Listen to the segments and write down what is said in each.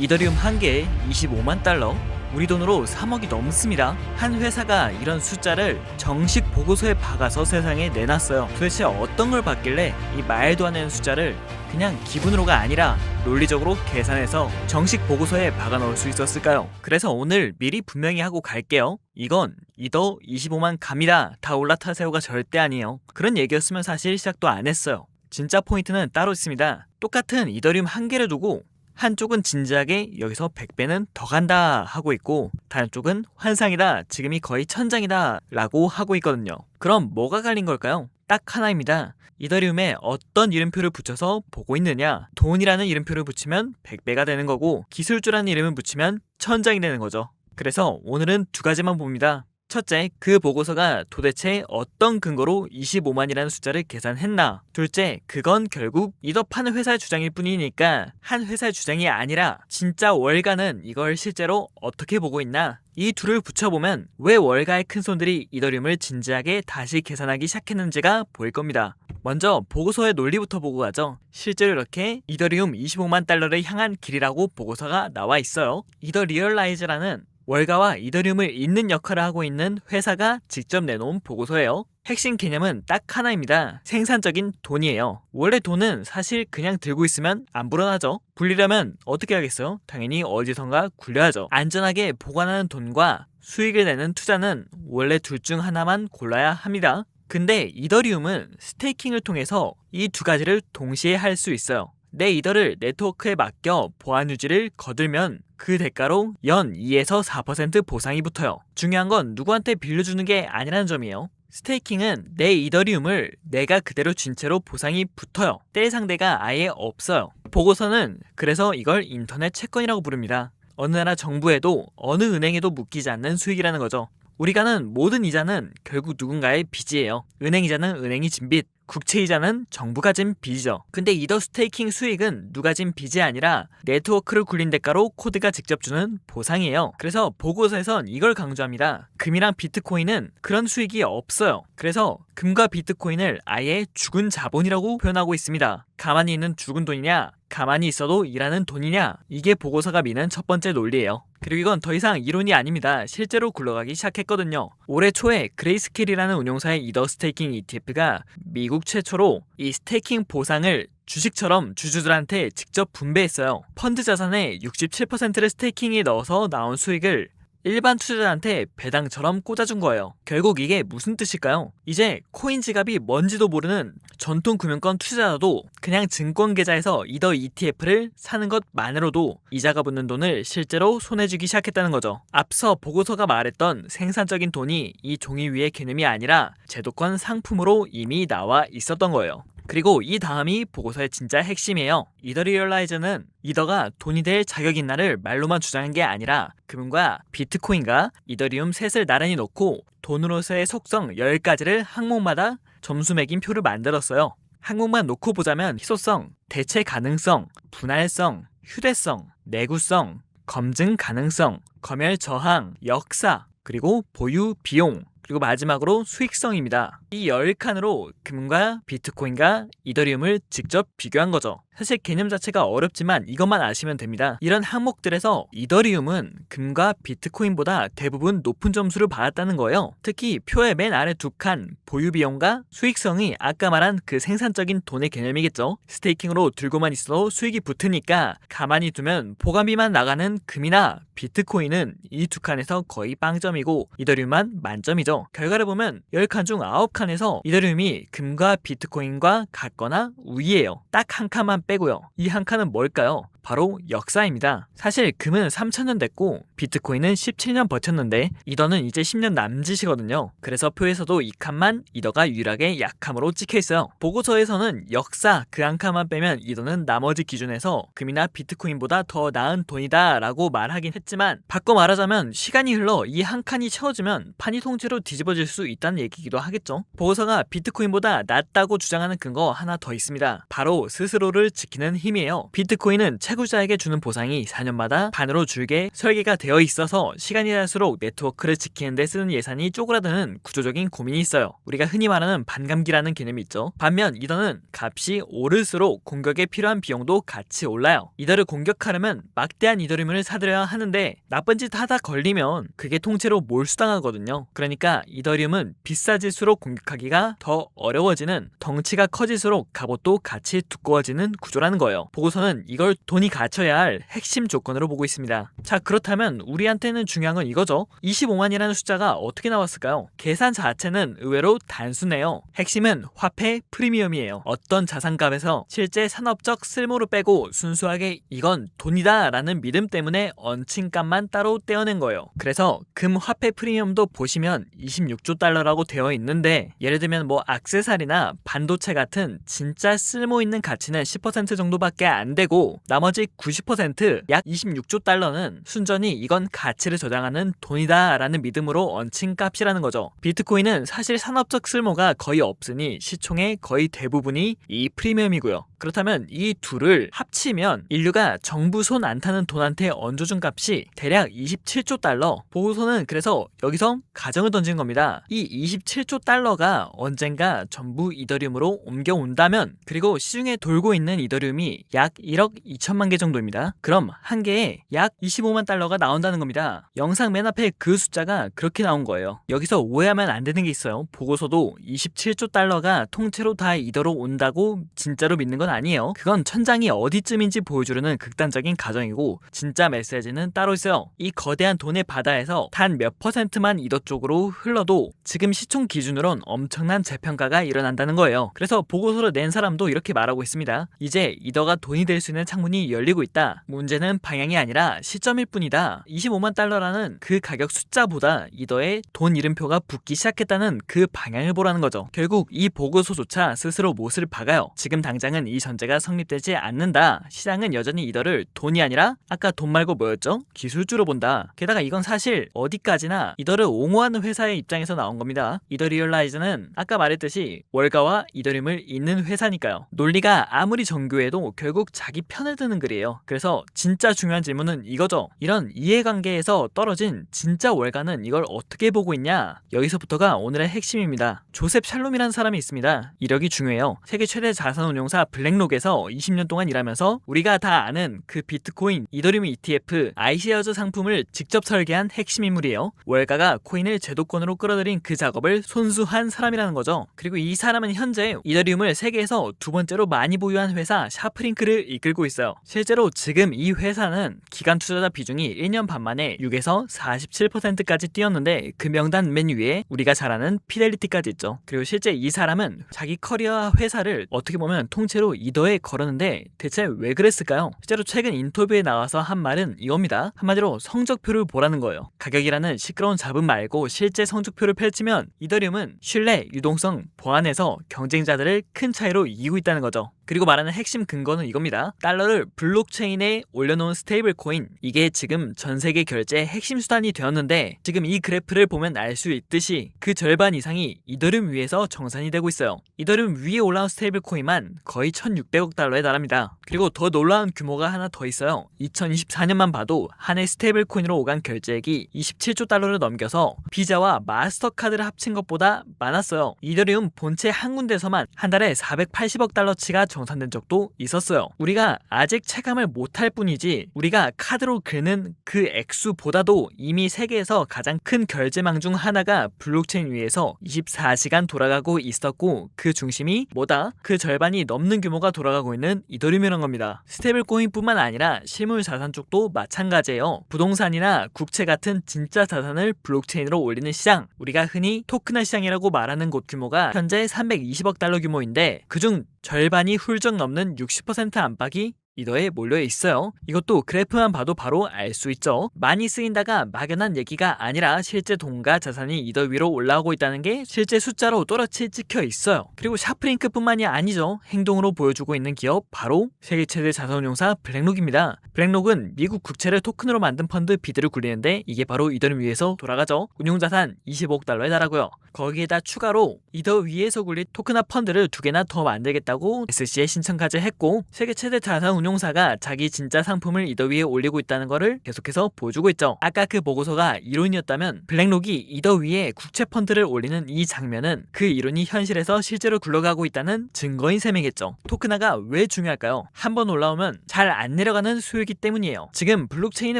이더리움 한 개에 25만 달러? 우리 돈으로 3억이 넘습니다. 한 회사가 이런 숫자를 정식 보고서에 박아서 세상에 내놨어요. 도대체 어떤 걸 봤길래 이 말도 안 되는 숫자를 그냥 기분으로가 아니라 논리적으로 계산해서 정식 보고서에 박아 넣을 수 있었을까요? 그래서 오늘 미리 분명히 하고 갈게요. 이건 이더 25만 갑니다. 다 올라타세요가 절대 아니에요. 그런 얘기였으면 사실 시작도 안 했어요. 진짜 포인트는 따로 있습니다. 똑같은 이더리움 한 개를 두고 한쪽은 진지하게 여기서 100배는 더 간다 하고 있고 다른 쪽은 환상이다, 지금이 거의 천장이다 라고 하고 있거든요. 그럼 뭐가 갈린 걸까요? 딱 하나입니다. 이더리움에 어떤 이름표를 붙여서 보고 있느냐. 돈이라는 이름표를 붙이면 100배가 되는 거고 기술주라는 이름을 붙이면 천장이 되는 거죠. 그래서 오늘은 두 가지만 봅니다. 첫째, 그 보고서가 도대체 어떤 근거로 25만이라는 숫자를 계산했나. 둘째, 그건 결국 이더 파는 회사의 주장일 뿐이니까 한 회사의 주장이 아니라 진짜 월가는 이걸 실제로 어떻게 보고 있나. 이 둘을 붙여보면 왜 월가의 큰손들이 이더리움을 진지하게 다시 계산하기 시작했는지가 보일 겁니다. 먼저 보고서의 논리부터 보고 가죠. 실제로 이렇게 이더리움 25만 달러를 향한 길이라고 보고서가 나와 있어요. 이더 리얼라이즈라는 월가와 이더리움을 잇는 역할을 하고 있는 회사가 직접 내놓은 보고서예요. 핵심 개념은 딱 하나입니다. 생산적인 돈이에요. 원래 돈은 사실 그냥 들고 있으면 안 불어나죠. 굴리려면 어떻게 하겠어요? 당연히 어디선가 굴려야죠. 안전하게 보관하는 돈과 수익을 내는 투자는 원래 둘 중 하나만 골라야 합니다. 근데 이더리움은 스테이킹을 통해서 이 두 가지를 동시에 할 수 있어요. 내 이더를 네트워크에 맡겨 보안 유지를 거들면 그 대가로 연 2에서 4% 보상이 붙어요. 중요한 건 누구한테 빌려주는 게 아니라는 점이에요. 스테이킹은 내 이더리움을 내가 그대로 쥔 채로 보상이 붙어요. 뗄 상대가 아예 없어요. 보고서는 그래서 이걸 인터넷 채권이라고 부릅니다. 어느 나라 정부에도 어느 은행에도 묶이지 않는 수익이라는 거죠. 우리가 하는 모든 이자는 결국 누군가의 빚이에요. 은행 이자는 은행이 진 빚, 국채 이자는 정부가 진 빚이죠. 근데 이더 스테이킹 수익은 누가 진 빚이 아니라 네트워크를 굴린 대가로 코드가 직접 주는 보상이에요. 그래서 보고서에선 이걸 강조합니다. 금이랑 비트코인은 그런 수익이 없어요. 그래서 금과 비트코인을 아예 죽은 자본이라고 표현하고 있습니다. 가만히 있는 죽은 돈이냐, 가만히 있어도 일하는 돈이냐, 이게 보고서가 미는 첫 번째 논리예요. 그리고 이건 더 이상 이론이 아닙니다. 실제로 굴러가기 시작했거든요. 올해 초에 그레이스케일이라는 운용사의 이더 스테이킹 ETF가 미국 최초로 이 스테이킹 보상을 주식처럼 주주들한테 직접 분배했어요. 펀드 자산의 67%를 스테이킹에 넣어서 나온 수익을 일반 투자자한테 배당처럼 꽂아준 거예요. 결국 이게 무슨 뜻일까요? 이제 코인 지갑이 뭔지도 모르는 전통 금융권 투자자도 그냥 증권 계좌에서 이더 ETF를 사는 것만으로도 이자가 붙는 돈을 실제로 손에 쥐기 시작했다는 거죠. 앞서 보고서가 말했던 생산적인 돈이 이 종이 위의 개념이 아니라 제도권 상품으로 이미 나와 있었던 거예요. 그리고 이 다음이 보고서의 진짜 핵심이에요. 이더 리얼라이즈는 이더가 돈이 될 자격 있나를 말로만 주장한 게 아니라 금과 비트코인과 이더리움 셋을 나란히 놓고 돈으로서의 속성 10가지를 항목마다 점수 매긴 표를 만들었어요. 항목만 놓고 보자면 희소성, 대체 가능성, 분할성, 휴대성, 내구성, 검증 가능성, 검열 저항, 역사, 그리고 보유 비용, 그리고 마지막으로 수익성입니다. 이 10칸으로 금과 비트코인과 이더리움을 직접 비교한 거죠. 사실 개념 자체가 어렵지만 이것만 아시면 됩니다. 이런 항목들에서 이더리움은 금과 비트코인보다 대부분 높은 점수를 받았다는 거예요. 특히 표의 맨 아래 두 칸 보유 비용과 수익성이 아까 말한 그 생산적인 돈의 개념이겠죠. 스테이킹으로 들고만 있어도 수익이 붙으니까 가만히 두면 보관비만 나가는 금이나 비트코인은 이 두 칸에서 거의 빵점이고 이더리움만 만점이죠. 결과를 보면 10칸 중 9칸에서 이더리움이 금과 비트코인과 같거나 우위예요. 딱 한 칸만 빼고요. 이 한 칸은 뭘까요? 바로 역사입니다. 사실 금은 3000년 됐고 비트코인은 17년 버텼는데 이더는 이제 10년 남짓이거든요. 그래서 표에서도 이 칸만 이더가 유일하게 약함으로 찍혀있어요. 보고서에서는 역사 그 한 칸만 빼면 이더는 나머지 기준에서 금이나 비트코인보다 더 나은 돈이다 라고 말하긴 했지만 바꿔 말하자면 시간이 흘러 이 한 칸이 채워지면 판이 통째로 뒤집어질 수 있다는 얘기기도 하겠죠. 보고서가 비트코인보다 낫다고 주장하는 근거 하나 더 있습니다. 바로 스스로를 지키는 힘이에요. 비트코인은 채굴자에게 주는 보상이 4년마다 반으로 줄게 설계가 되어 있어서 시간이 갈수록 네트워크를 지키는 데 쓰는 예산이 쪼그라드는 구조적인 고민이 있어요. 우리가 흔히 말하는 반감기라는 개념이 있죠. 반면 이더는 값이 오를수록 공격에 필요한 비용도 같이 올라요. 이더를 공격하려면 막대한 이더리움을 사들여야 하는데 나쁜 짓 하다 걸리면 그게 통째로 몰수당하거든요. 그러니까 이더리움은 비싸질수록 공격하기가 더 어려워지는, 덩치가 커질수록 갑옷도 같이 두꺼워지는 구조라는 거예요. 보고서는 이걸 돈이 갖춰야 할 핵심 조건으로 보고 있습니다. 자, 그렇다면 우리한테는 중요한 건 이거죠. 25만이라는 숫자가 어떻게 나왔을까요? 계산 자체는 의외로 단순해요. 핵심은 화폐 프리미엄이에요. 어떤 자산값에서 실제 산업적 쓸모로 빼고 순수하게 이건 돈이다 라는 믿음 때문에 얹힌 값만 따로 떼어낸 거예요. 그래서 금 화폐 프리미엄도 보시면 26조 달러라고 되어 있는데, 예를 들면 뭐 액세서리나 반도체 같은 진짜 쓸모 있는 가치는 10% 정도밖에 안 되고, 나머지 90% 약 26조 달러는 순전히 이건 가치를 저장하는 돈이다 라는 믿음으로 얹힌 값이라는 거죠. 비트코인은 사실 산업적 쓸모가 거의 없으니 시총의 거의 대부분이 이 프리미엄이고요. 그렇다면 이 둘을 합치면 인류가 정부 손 안 타는 돈한테 얹어준 값이 대략 27조 달러. 보고서는 그래서 여기서 가정을 던진 겁니다. 이 27조 달러가 언젠가 전부 이더리움으로 옮겨온다면, 그리고 시중에 돌고 있는 이더리움이 약 1억 2천만 개 정도입니다. 그럼 한 개에 약 25만 달러가 나온다는 겁니다. 영상 맨 앞에 그 숫자가 그렇게 나온 거예요. 여기서 오해하면 안 되는 게 있어요. 보고서도 27조 달러가 통째로 다 이더로 온다고 진짜로 믿는 건 아니에요. 그건 천장이 어디쯤인지 보여주려는 극단적인 가정이고, 진짜 메시지는 따로 있어요. 이 거대한 돈의 바다에서 단 몇 퍼센트만 이더 쪽으로 흘러도 지금 시총 기준으론 엄청난 재평가가 일어난다는 거예요. 그래서 보고서를 낸 사람도 이렇게 말하고 있습니다. 이제 이더가 돈이 될 수 있는 창문이 열리고 있다. 문제는 방향이 아니라 시점일 뿐이다. 25만 달러라는 그 가격 숫자보다 이더에 돈 이름표가 붙기 시작했다는 그 방향을 보라는 거죠. 결국 이 보고서조차 스스로 못을 박아요. 지금 당장은 이 전제가 성립되지 않는다. 시장은 여전히 이더를 돈이 아니라 아까 돈 말고 뭐였죠? 기술주로 본다. 게다가 이건 사실 어디까지나 이더를 옹호하는 회사의 입장에서 나온 겁니다. 이더 리얼라이즈는 아까 말했듯이 월가와 이더리움을 잇는 회사니까요. 논리가 아무리 정교해도 결국 자기 편을 드는 글이에요. 그래서 진짜 중요한 질문은 이거죠. 이런 이해관계에서 떨어진 진짜 월가는 이걸 어떻게 보고 있냐? 여기서부터가 오늘의 핵심입니다. 조셉 샬롬이라는 사람이 있습니다. 이력이 중요해요. 세계 최대 자산운용사 블랙록에서 20년 동안 일하면서 우리가 다 아는 그 비트코인, 이더리움 ETF, 아이시어즈 상품을 직접 설계한 핵심 인물이에요. 월가가 코인을 제도권으로 끌어들인 그 작업을 손수한 사람이라는 거죠. 그리고 이 사람은 현재 이더리움을 세계에서 두 번째로 많이 보유한 회사 샤프링크를 이끌고 있어요. 실제로 지금 이 회사는 기관 투자자 비중이 1년 반 만에 6에서 47%까지 뛰었는데, 그 명단 맨 위에 우리가 잘 아는 피델리티까지 있죠. 그리고 실제 이 사람은 자기 커리어와 회사를 어떻게 보면 통째로 이더에 걸었는데 대체 왜 그랬을까요? 실제로 최근 인터뷰에 나와서 한 말은 이겁니다. 한마디로 성적표를 보라는 거예요. 가격이라는 시끄러운 잡음 말고 실제 성적표를 펼치면 이더리움은 신뢰, 유동성, 보안에서 경쟁자들을 큰 차이로 이기고 있다는 거죠. 그리고 말하는 핵심 근거는 이겁니다. 달러를 블록체인에 올려놓은 스테이블 코인, 이게 지금 전 세계 결제의 핵심 수단이 되었는데, 지금 이 그래프를 보면 알 수 있듯이 그 절반 이상이 이더리움 위에서 정산이 되고 있어요. 이더리움 위에 올라온 스테이블 코인만 거의 1,600억 달러에 달합니다. 그리고 더 놀라운 규모가 하나 더 있어요. 2024년만 봐도 한 해 스테이블 코인으로 오간 결제액이 27조 달러를 넘겨서 비자와 마스터카드를 합친 것보다 많았어요. 이더리움 본체 한 군데서만 한 달에 480억 달러치가 정산된 적도 있었어요. 우리가 아직 체감을 못할 뿐이지 우리가 카드로 긁는 그 액수보다도 이미 세계에서 가장 큰 결제망 중 하나가 블록체인 위에서 24시간 돌아가고 있었고, 그 중심이 뭐다? 그 절반이 넘는 규모가 돌아가고 있는 이더리움이란 겁니다. 스테이블 코인뿐만 아니라 실물 자산 쪽도 마찬가지예요. 부동산이나 국채 같은 진짜 자산을 블록체인으로 올리는 시장, 우리가 흔히 토큰화 시장이라고 말하는 곳 규모가 현재 320억 달러 규모인데, 그중 절반이 훌쩍 넘는 60% 안팎이 이더에 몰려 있어요. 이것도 그래프만 봐도 바로 알 수 있죠. 많이 쓰인다가 막연한 얘기가 아니라 실제 돈과 자산이 이더 위로 올라오고 있다는 게 실제 숫자로 또렷이 찍혀 있어요. 그리고 샤프링크뿐만이 아니죠. 행동으로 보여주고 있는 기업, 바로 세계 최대 자산운용사 블랙록입니다. 블랙록은 미국 국채를 토큰으로 만든 펀드 비드를 굴리는데, 이게 바로 이더리움 위에서 돌아가죠. 운용자산 25억 달러에 달하고요. 거기에다 추가로 이더 위에서 굴린 토큰화 펀드를 2개나 더 만들겠다고 SC에 신청까지 했고, 세계 최대 자산운용 운용사가 자기 진짜 상품을 이더 위에 올리고 있다는 것을 계속해서 보여주고 있죠. 아까 그 보고서가 이론이었다면 블랙록이 이더 위에 국채 펀드를 올리는 이 장면은 그 이론이 현실에서 실제로 굴러가고 있다는 증거인 셈이겠죠. 토크나가 왜 중요할까요? 한번 올라오면 잘 안 내려가는 수요이기 때문이에요. 지금 블록체인에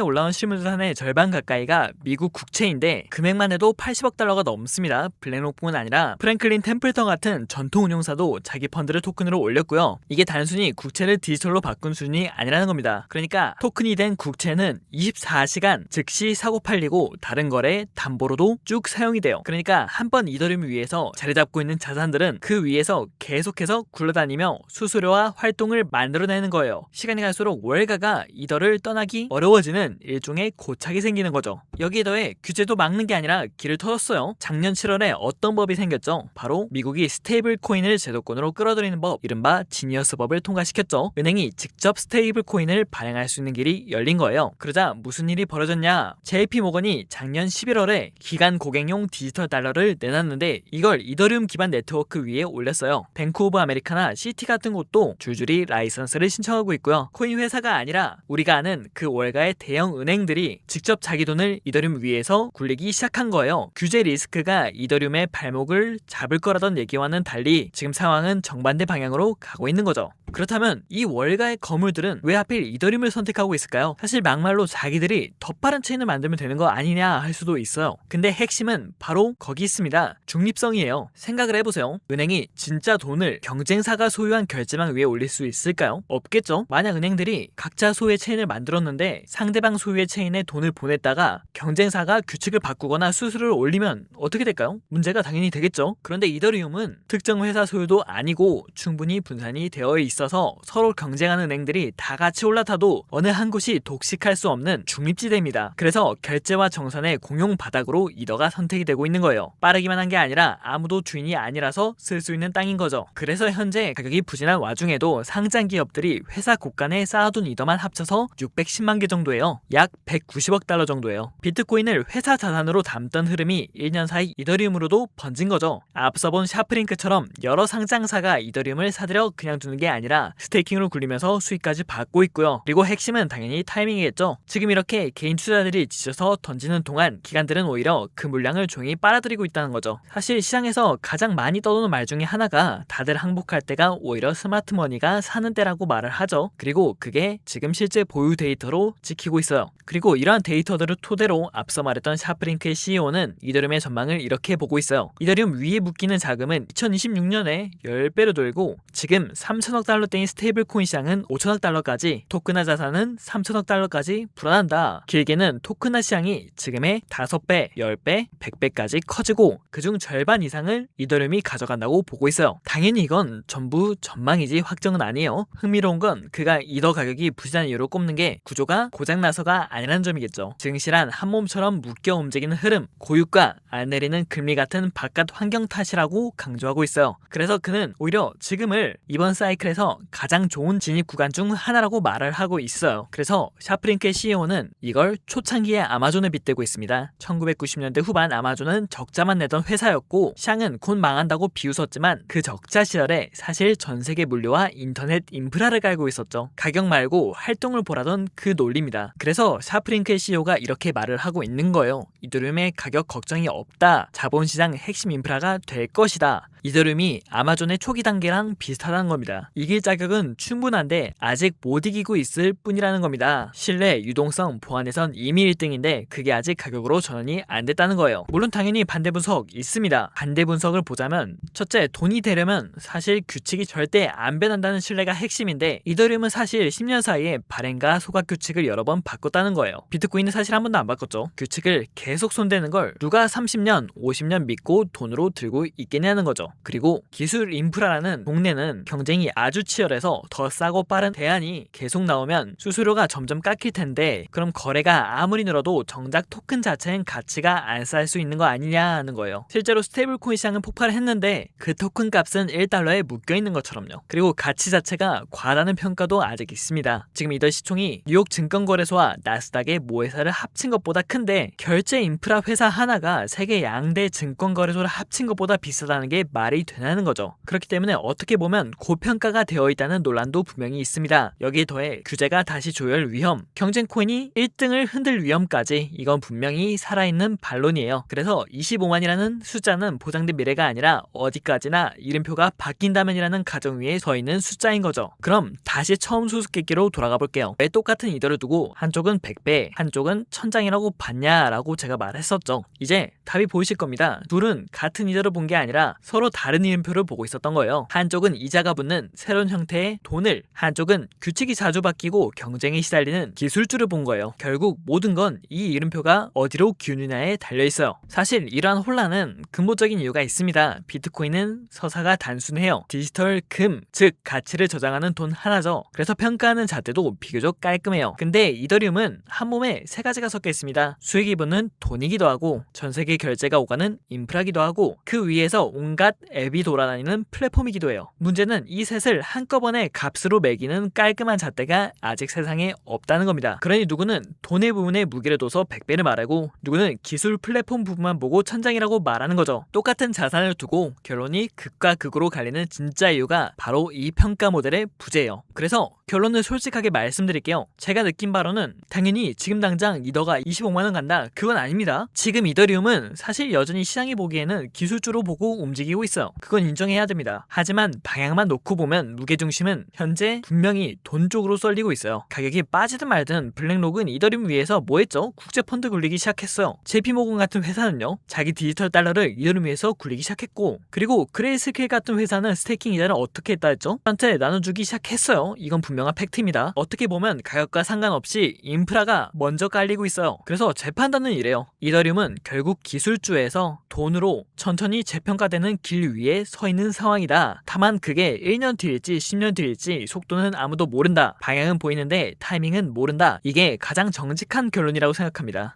올라온 실물자산의 절반 가까이가 미국 국채인데 금액만 해도 80억 달러가 넘습니다. 블랙록뿐만 아니라 프랭클린 템플턴 같은 전통 운용사도 자기 펀드를 토큰으로 올렸고요. 이게 단순히 국채를 디지털로 바꾼 수준이 아니라는 겁니다. 그러니까 토큰이 된 국채는 24시간 즉시 사고 팔리고 다른 거래 담보로도 쭉 사용이 돼요. 그러니까 한번 이더리움 위에서 자리 잡고 있는 자산들은 그 위에서 계속해서 굴러다니며 수수료와 활동을 만들어내는 거예요. 시간이 갈수록 월가가 이더를 떠나기 어려워지는 일종의 고착이 생기는 거죠. 여기에 더해 규제도 막는 게 아니라 길을 터졌어요. 작년 7월에 어떤 법이 생겼죠? 바로 미국이 스테이블 코인을 제도권으로 끌어들이는 법, 이른바 지니어스 법을 통과시켰죠. 은행이 직접 스테이블 코인을 발행할 수 있는 길이 열린 거예요. 그러자 무슨 일이 벌어졌냐? JP 모건이 작년 11월에 기간 고객용 디지털 달러를 내놨는데 이걸 이더리움 기반 네트워크 위에 올렸어요. 뱅크 오브 아메리카나 시티 같은 곳도 줄줄이 라이선스를 신청하고 있고요. 코인 회사가 아니라 우리가 아는 그 월가의 대형 은행들이 직접 자기 돈을 이더리움 위에서 굴리기 시작한 거예요. 규제 리스크가 이더리움의 발목을 잡을 거라던 얘기와는 달리 지금 상황은 정반대 방향으로 가고 있는 거죠. 그렇다면 이 월가의 거물들은 왜 하필 이더리움을 선택하고 있을까요? 사실 막말로 자기들이 더 빠른 체인을 만들면 되는 거 아니냐 할 수도 있어요. 근데 핵심은 바로 거기 있습니다. 중립성이에요. 생각을 해보세요. 은행이 진짜 돈을 경쟁사가 소유한 결제망 위에 올릴 수 있을까요? 없겠죠. 만약 은행들이 각자 소유의 체인을 만들었는데 상대방 소유의 체인에 돈을 보냈다가 경쟁사가 규칙을 바꾸거나 수수료를 올리면 어떻게 될까요? 문제가 당연히 되겠죠. 그런데 이더리움은 특정 회사 소유도 아니고 충분히 분산이 되어 있어서 서로 경쟁하는 은행들이 다 같이 올라타도 어느 한 곳이 독식할 수 없는 중립지대입니다. 그래서 결제와 정산의 공용 바닥으로 이더가 선택이 되고 있는 거예요. 빠르기만 한 게 아니라 아무도 주인이 아니라서 쓸 수 있는 땅인 거죠. 그래서 현재 가격이 부진한 와중에도 상장 기업들이 회사 곳간에 쌓아둔 이더만 합쳐서 610만 개 정도예요. 약 190억 달러 정도예요. 비트코인을 회사 자산으로 담던 흐름이 1년 사이 이더리움으로도 번진 거죠. 앞서 본 샤프링크처럼 여러 상장사가 이더리움을 사들여 그냥 두는 게 아니라 스테이킹으로 굴리면서 수익까지 받고 있고요. 그리고 핵심은 당연히 타이밍이겠죠. 지금 이렇게 개인 투자자들이 지쳐서 던지는 동안 기관들은 오히려 그 물량을 조용히 빨아들이고 있다는 거죠. 사실 시장에서 가장 많이 떠도는 말 중에 하나가 다들 항복할 때가 오히려 스마트머니가 사는 때라고 말을 하죠. 그리고 그게 지금 실제 보유 데이터로 지키고 있어요. 그리고 이러한 데이터들을 토대로 앞서 말했던 샤프링크의 CEO는 이더리움의 전망을 이렇게 보고 있어요. 이더리움 위에 묶이는 자금은 2026년에 10배로 늘고 지금 3천억 달러대인 스테이블 코인 시장은 5천억 달러까지, 토크나 자산은 3천억 달러까지 불어난다. 길게는 토크나 시장이 지금의 5배, 10배, 100배까지 커지고 그중 절반 이상을 이더리움이 가져간다고 보고 있어요. 당연히 이건 전부 전망이지 확정은 아니에요. 흥미로운 건 그가 이더 가격이 부진한 이유로 꼽는 게 구조가 고장나서가 아니라는 점이겠죠. 증시란 한 몸처럼 묶여 움직이는 흐름, 고유가, 안 내리는 금리 같은 바깥 환경 탓이라고 강조하고 있어요. 그래서 그는 오히려 지금을 이번 사이클에서 가장 좋은 진입 구간 중 하나라고 말을 하고 있어요. 그래서 샤프링크의 CEO는 이걸 초창기에 아마존에 빗대고 있습니다. 1990년대 후반 아마존은 적자만 내던 회사였고 샹은 곧 망한다고 비웃었지만 그 적자 시절에 사실 전 세계 물류와 인터넷 인프라를 깔고 있었죠. 가격 말고 활동을 보라던 그 논리입니다. 그래서 샤프링크의 CEO가 이렇게 말을 하고 있는 거예요. 이더리움의 가격 걱정이 없다. 자본시장 핵심 인프라가 될 것이다. 이더리움이 아마존의 초기 단계랑 비슷하다는 겁니다. 이길 자격은 충분한데 아직 못 이기고 있을 뿐이라는 겁니다. 신뢰, 유동성, 보안에선 이미 1등인데 그게 아직 가격으로 전환이 안 됐다는 거예요. 물론 당연히 반대 분석 있습니다. 반대 분석을 보자면 첫째, 돈이 되려면 사실 규칙이 절대 안 변한다는 신뢰가 핵심인데 이더리움은 사실 10년 사이에 발행과 소각 규칙을 여러 번 바꿨다는 거예요. 비트코인은 사실 한 번도 안 바꿨죠. 규칙을 계속 손대는 걸 누가 30년, 50년 믿고 돈으로 들고 있겠냐는 거죠. 그리고 기술 인프라라는 동네는 경쟁이 아주 치열해서 더 싸고 빠른 대안이 계속 나오면 수수료가 점점 깎일 텐데 그럼 거래가 아무리 늘어도 정작 토큰 자체는 가치가 안 쌓일 수 있는 거 아니냐는 거예요. 실제로 스테이블 코인 시장은 폭발을 했는데 그 토큰 값은 1달러에 묶여있는 것처럼요. 그리고 가치 자체가 과하다는 평가도 아직 있습니다. 지금 이더 시총이 뉴욕 증권거래소와 나스닥의 모회사를 합친 것보다 큰데 결제 인프라 회사 하나가 세계 양대 증권거래소를 합친 것보다 비싸다는 게 말이 되냐는 거죠. 그렇기 때문에 어떻게 보면 고평가가 되어 있다는 논란도 분명히 있습니다. 여기에 더해 규제가 다시 조열 위험, 경쟁 코인이 1등을 흔들 위험까지 이건 분명히 살아있는 반론이에요. 그래서 25만이라는 숫자는 보장된 미래가 아니라 어디까지나 이름표가 바뀐다면이라는 가정 위에 서 있는 숫자인 거죠. 그럼 다시 처음 수수께끼로 돌아가 볼게요. 왜 똑같은 이더를 두고 한쪽은 100배, 한쪽은 1000장이라고 봤냐라고 제가 말했었죠. 이제 답이 보이실 겁니다. 둘은 같은 이더를 본 게 아니라 서로 다른 이름표를 보고 있었던 거예요. 한쪽은 이자가 붙는 새로운 형태의 돈을, 한쪽은 규칙이 자주 바뀌고 경쟁에 시달리는 기술주를 본 거예요. 결국 모든 건 이 이름표가 어디로 기우느냐에 달려있어요. 사실 이러한 혼란은 근본적인 이유가 있습니다. 비트코인은 서사가 단순해요. 디지털 금, 즉 가치를 저장하는 돈 하나죠. 그래서 평가하는 잣대도 비교적 깔끔해요. 근데 이더리움은 한 몸에 세 가지가 섞여 있습니다. 수익이 붙는 돈이기도 하고 전세계 결제가 오가는 인프라기도 하고 그 위에서 온갖 앱이 돌아다니는 플랫폼이기도 해요. 문제는 이 셋을 한꺼번에 값으로 매기는 깔끔한 잣대가 아직 세상에 없다는 겁니다. 그러니 누구는 돈의 부분에 무게를 둬서 100배를 말하고 누구는 기술 플랫폼 부분만 보고 1000장이라고 말하는 거죠. 똑같은 자산을 두고 결론이 극과 극으로 갈리는 진짜 이유가 바로 이 평가 모델의 부재예요. 그래서 결론을 솔직하게 말씀드릴게요. 제가 느낀 바로는 당연히 지금 당장 이더가 25만원 간다, 그건 아닙니다. 지금 이더리움은 사실 여전히 시장이 보기에는 기술주로 보고 움직이고 있어요. 그건 인정해야 됩니다. 하지만 방향만 놓고 보면 무게중심은 현재 분명히 돈 쪽으로 쏠리고 있어요. 가격이 빠지든 말든 블랙록은 이더리움 위에서 뭐 했죠? 국제펀드 굴리기 시작했어요. JP모건 같은 회사는요, 자기 디지털 달러를 이더리움 위에서 굴리기 시작했고, 그리고 그레이스케일 같은 회사는 스테이킹 이자를 어떻게 했다 했죠? 한테 나눠주기 시작했어요. 이건 분명한 팩트입니다. 어떻게 보면 가격과 상관없이 인프라가 먼저 깔리고 있어요. 그래서 제 판단은 이래요. 이더리움은 결국 기술주에서 돈으로 천천히 재평가되는 길 위에 서 있는 상황이다. 다만 그게 1년 뒤일지 10년 뒤일지 속도는 아무도 모른다. 방향은 보이는데 타이밍은 모른다. 이게 가장 정직한 결론이라고 생각합니다.